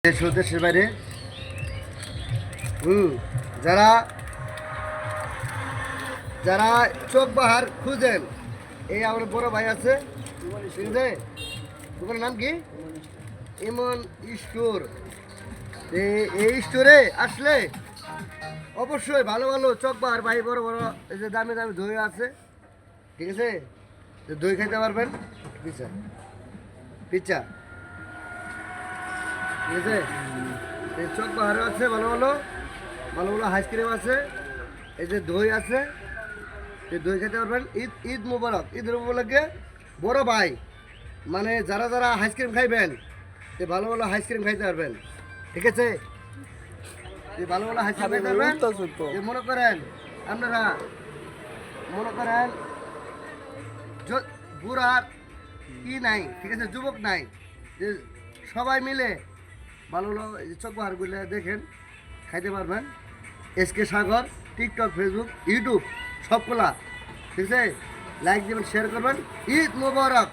দেশের বাইরে যারা যারা চোখ বাহার খুঁজেন, এই আমার বড় ভাই আছে, ঠিক আছে? দোকানের নাম কি? ইমন স্টোর। এই স্টোরে আসলে অবশ্যই ভালো ভালো চোখ বাহার ভাই, বড় বড় এই যে দামি দামি দই আছে, ঠিক আছে? দই খাইতে পারবেন, পিৎজা পিৎজা, ঠিক আছে? এই চোখ বাহারও আছে, ভালো ভালো ভালো ভালো আইসক্রিম আছে, এই যে দই আছে, এই দই খেতে পারবেন। ঈদ ঈদ মুবারক, ঈদের উপলক্ষে বড় ভাই মানে যারা যারা আইসক্রিম খাইবেন, সে ভালো ভালো আইসক্রিম খাইতে পারবেন, ঠিক আছে? ভালো ভালো আইসক্রিম খাইতে পারবেন। মনে করেন আপনারা মনে করেন বুড়ার কি নাই, ঠিক আছে, যুবক নাই, যে সবাই মিলে ভালো ভালো চোখ বাহারগুলো দেখেন, খাইতে পারবেন। এসকে সাগর, টিকটক, ফেসবুক, ইউটিউব সব খোলা, ঠিক আছে? লাইক দেবেন, শেয়ার করবেন। ঈদ মোবারক।